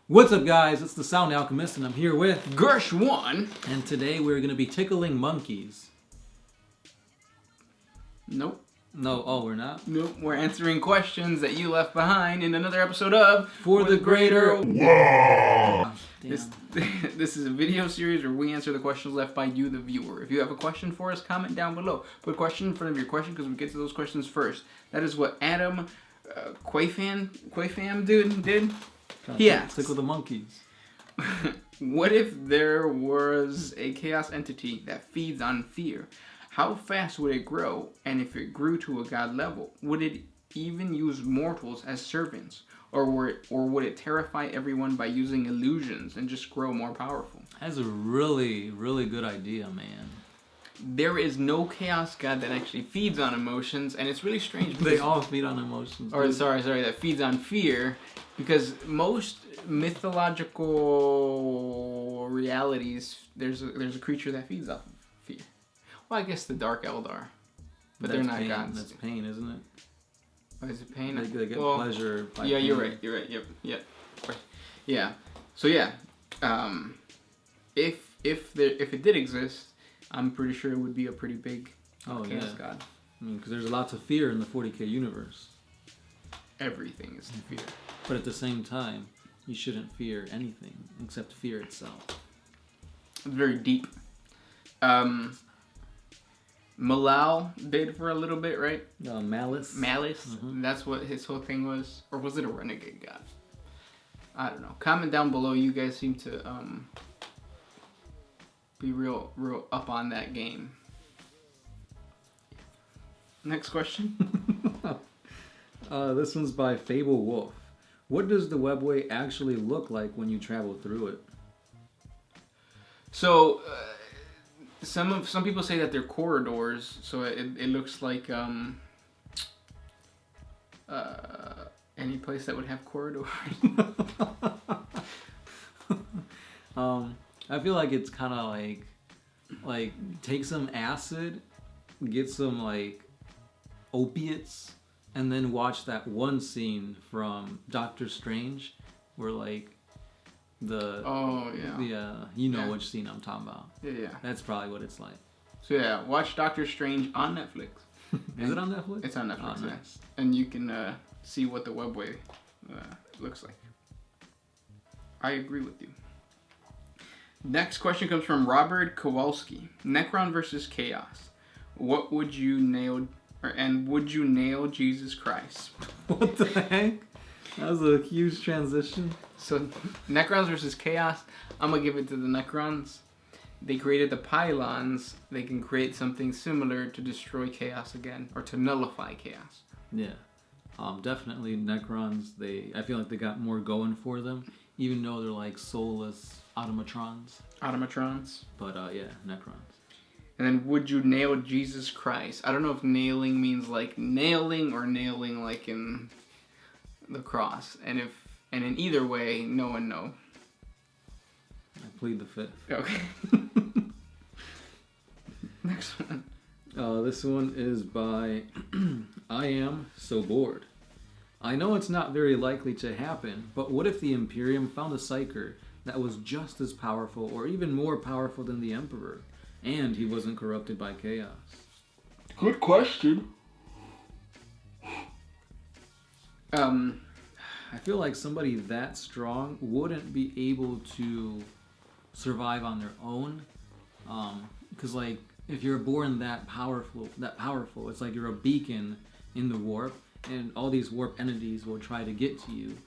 What's up, guys? It's the Sound Alchemist, and I'm here with Gersh1. And today we're going to be tickling monkeys. Nope. No, we're not? Nope. We're answering questions that you left behind in another episode of For the Greater... Wow. This is a video series where we answer the questions left by you, the viewer. If you have a question for us, comment down below. Put a question in front of your question because we get to those questions first. That is what Adam Quayfam did. He asked, tickle the monkeys. What if there was a chaos entity that feeds on fear? How fast would it grow? And if it grew to a god level, would it even use mortals as servants? Or would it terrify everyone by using illusions and just grow more powerful? That's a really, really good idea, man. There is no chaos god that actually feeds on emotions, and it's really strange. They all feed on emotions. Or sorry, that feeds on fear, because most mythological realities, there's a creature that feeds off of fear. Well, I guess the Dark Eldar, but they're not gods. That's pain, isn't it? Oh, is it pain? They get pleasure by yeah, pain. You're right. Yep. Yeah. So yeah, if it did exist, I'm pretty sure it would be a pretty big chaos god. I mean, because there's lots of fear in the 40K universe. Everything is fear. But at the same time, you shouldn't fear anything except fear itself. It's very deep. Malal did for a little bit, right? Malice. Mm-hmm. That's what his whole thing was. Or was it a renegade god? I don't know. Comment down below. You guys seem to be real up on that game. Next question. This one's by Fable Wolf. What does the webway actually look like when you travel through it? So, some people say that they're corridors. So it looks like any place that would have corridors. I feel like it's kind of like take some acid, get some like opiates, and then watch that one scene from Doctor Strange where like you know which scene I'm talking about. Yeah. That's probably what it's like. So yeah, watch Doctor Strange on Netflix. Is it on Netflix? It's on Netflix. Oh, nice. nice. And you can see what the webway looks like. I agree with you. Next question comes from Robert Kowalski. Necron versus Chaos. What would you nail? And would you nail Jesus Christ? What the heck? That was a huge transition. So, Necrons versus Chaos. I'm gonna give it to the Necrons. They created the pylons. They can create something similar to destroy chaos again, or to nullify chaos. Yeah. Definitely Necrons. I feel like they got more going for them, even though they're like soulless automatrons. But yeah, Necrons. And then, would you nail Jesus Christ? I don't know if nailing means like nailing or nailing like in the cross. And in either way, no and no. I plead the fifth. Okay. Next one. This one is by I Am So Bored. I know it's not very likely to happen, but what if the Imperium found a Psyker that was just as powerful or even more powerful than the Emperor, and he wasn't corrupted by chaos? Good question. I feel like somebody that strong wouldn't be able to survive on their own, because like if you're born that powerful, it's like you're a beacon in the warp, and all these warp entities will try to get to you,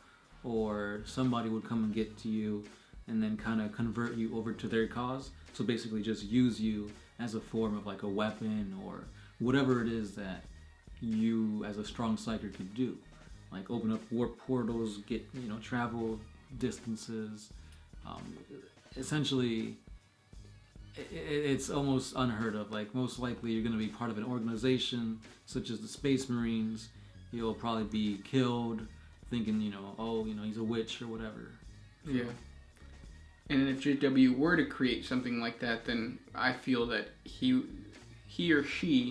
or somebody would come and get to you, and then kind of convert you over to their cause. So basically, just use you as a form of like a weapon or whatever it is that you, as a strong psyker, could do. Like open up warp portals, get travel distances. Essentially, it's almost unheard of. Like most likely, you're going to be part of an organization such as the Space Marines. You'll probably be killed, thinking he's a witch or whatever. Yeah. And if JW were to create something like that, then I feel that he or she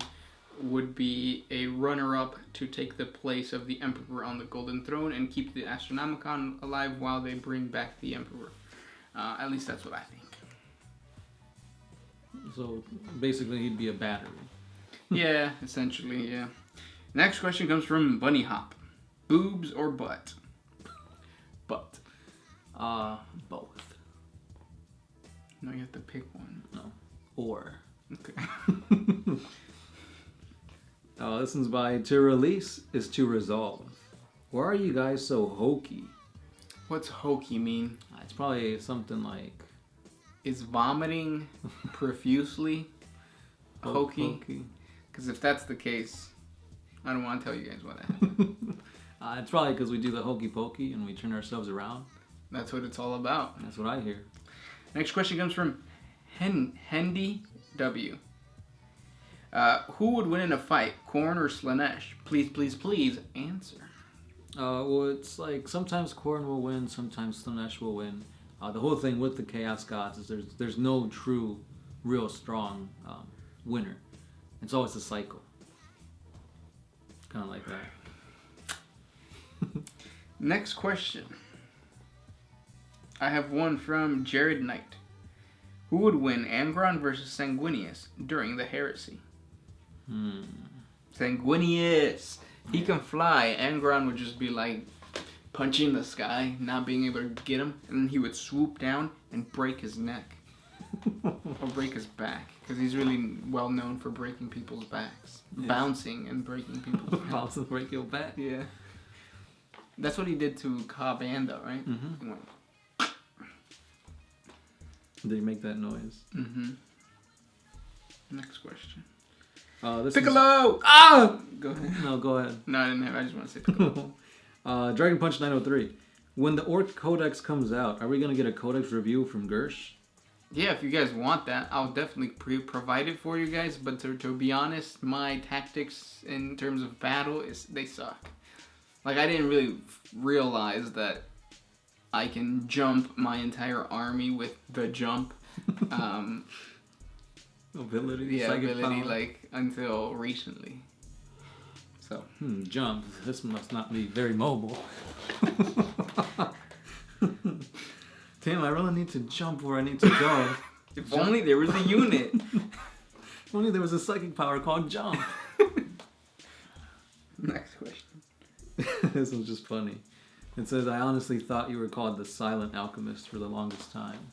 would be a runner-up to take the place of the Emperor on the Golden Throne and keep the Astronomicon alive while they bring back the Emperor. At least that's what I think. So basically, he'd be a battery. Yeah, essentially, yeah. Next question comes from Bunny Hop. Boobs or butt? But, both. No, you have to pick one. No. Or. Okay. This one's by To Release is to Resolve. Why are you guys so hokey? What's hokey mean? It's probably something like... Is vomiting profusely hokey? Because if that's the case, I don't want to tell you guys what happened. It's probably because we do the hokey pokey and we turn ourselves around. That's what it's all about. That's what I hear. Next question comes from Hendy W. Who would win in a fight, Korn or Slanesh? Please, please, please answer. Well, it's like sometimes Korn will win, sometimes Slanesh will win. The whole thing with the Chaos Gods is there's no true, real strong winner. It's always a cycle. Kind of like that. Next question. I have one from Jared Knight. Who would win, Angron versus Sanguinius during the Heresy? Sanguinius! He can fly. Angron would just be like punching the sky, not being able to get him, and then he would swoop down and break his neck. Or break his back, because he's really well known for breaking people's backs. Yeah. Bouncing and breaking people's backs. Bounce and break your back? Yeah. That's what he did to Kabanda, right? Mm-hmm. He went, Did he make that noise? mm-hmm. Next question. This Piccolo! Ah! Go ahead. No, go ahead. No, I didn't have. I just want to say Piccolo. Dragon Punch 903. When the Orc Codex comes out, are we going to get a Codex review from Gersh? Yeah, if you guys want that, I'll definitely provide it for you guys. But to be honest, my tactics in terms of battle, they suck. Like, I didn't really realize that I can jump my entire army with the jump. Ability? Yeah, ability, like, until recently. So. Jump. This must not be very mobile. Damn, I really need to jump where I need to go. If only there was a unit. If only there was a psychic power called jump. Next question. This one's just funny. It says, I honestly thought you were called the Silent Alchemist for the longest time.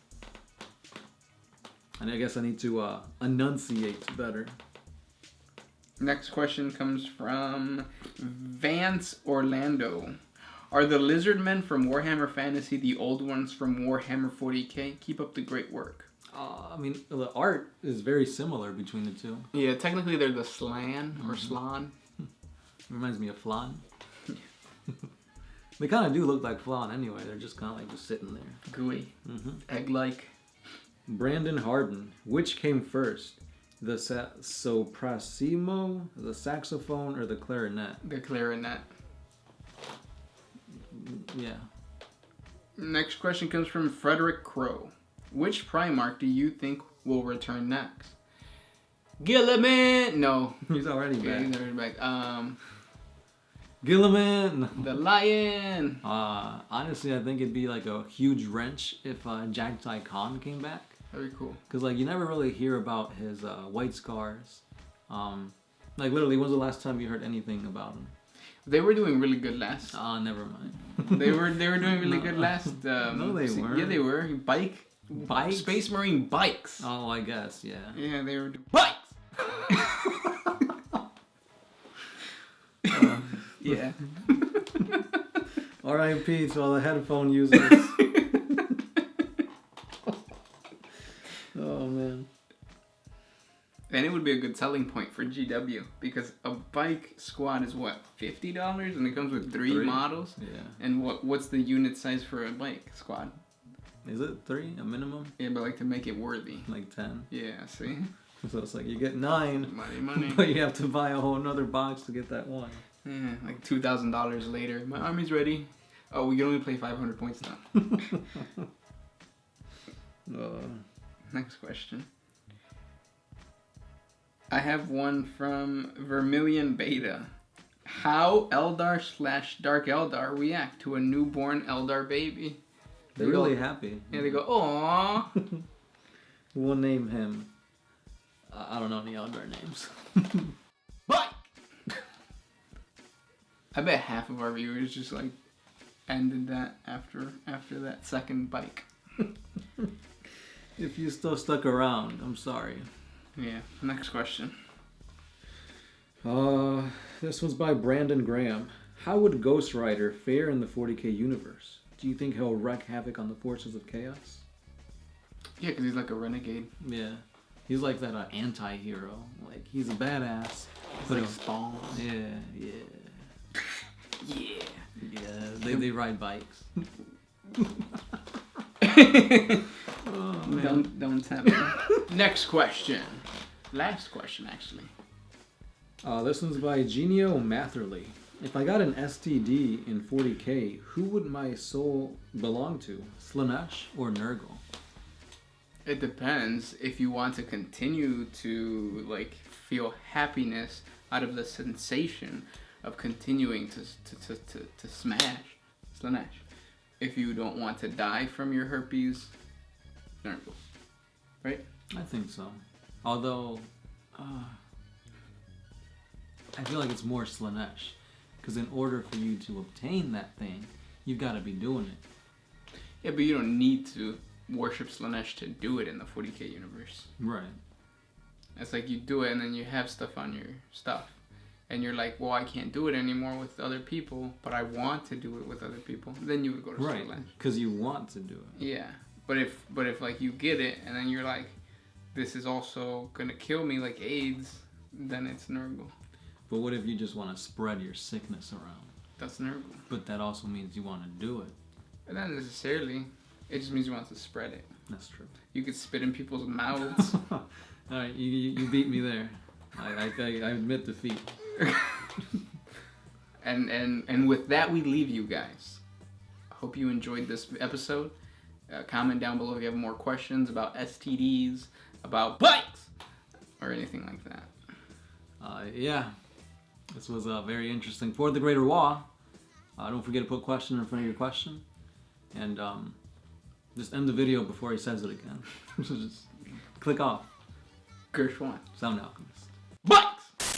And I guess I need to enunciate better. Next question comes from Vance Orlando. Are the lizard men from Warhammer Fantasy the old ones from Warhammer 40K? Keep up the great work. I mean, the art is very similar between the two. Yeah, technically they're the Slan or Slan. Reminds me of Flan. They kind of do look like Flan anyway. They're just kind of like just sitting there. Gooey. Mm-hmm. Egg-like. Brandon Harden. Which came first? The soprasimo, the saxophone, or the clarinet? The clarinet. Yeah. Next question comes from Frederick Crow. Which Primarch do you think will return next? Gilliman! No. He's already back. Yeah, he's already back. Gilliman! The Lion! Honestly, I think it'd be like a huge wrench if Jagtai Khan came back. Very cool. Because, like, you never really hear about his white scars. Like, literally, when was the last time you heard anything about him? They were doing really good last. Never mind. They were doing really good last. No, they weren't. Yeah, they were. Bikes? Space Marine bikes. Oh, I guess, yeah. Yeah, they were bikes! Yeah. R.I.P. to all the headphone users. Oh, man. And it would be a good selling point for GW because a bike squad is what, $50, and it comes with three models. Yeah. And what's the unit size for a bike squad? Is it 3 a minimum? Yeah, but like to make it worthy. Like 10. Yeah. See. So it's like you get 9, Money. but you have to buy a whole nother box to get that one. Yeah, like $2,000 later. My army's ready. Oh, we can only play 500 points now. Next question. I have one from Vermilion Beta. How Eldar/Dark Eldar react to a newborn Eldar baby? They're really happy. Yeah, they go, aww. We'll name him. I don't know any Eldar names. Bike! I bet half of our viewers just like ended that after that second bike. If you still stuck around, I'm sorry. Yeah, next question. This one's by Brandon Graham. How would Ghost Rider fare in the 40K universe? Do you think he'll wreak havoc on the forces of chaos? Yeah, because he's like a renegade. Yeah. He's like that anti-hero. Like, he's a badass. He's like Spawn. Yeah. Yeah. Yeah, they ride bikes. Oh, man. Don't tempt me. Next question. Last question, actually. This one's by Genio Matherly. If I got an STD in 40K, who would my soul belong to? Slanesh or Nurgle? It depends. If you want to continue to like feel happiness out of the sensation of continuing to smash, Slanesh. If you don't want to die from your herpes, Nurgle. Right? I think so. Although, I feel like it's more Slanesh. Because in order for you to obtain that thing, you've got to be doing it. Yeah, but you don't need to worship Slanesh to do it in the 40K universe. Right. It's like you do it and then you have stuff on your stuff. And you're like, well, I can't do it anymore with other people, but I want to do it with other people. Then you would go to Right, Slanesh. because you want to do it. Yeah. But if like you get it and then you're like, this is also going to kill me like AIDS, then it's Nurgle. But what if you just want to spread your sickness around? That's Nurgle. But that also means you want to do it. But not necessarily. It just means you want to spread it. That's true. You could spit in people's mouths. Alright, you beat me there. I admit defeat. and with that, we leave you guys. I hope you enjoyed this episode. Comment down below if you have more questions about STDs, about bikes, or anything like that. Yeah. This was very interesting. For the Greater War, don't forget to put question in front of your question. And just end the video before he says it again. So just click off. Gershwan. Sound Alchemist. Bikes!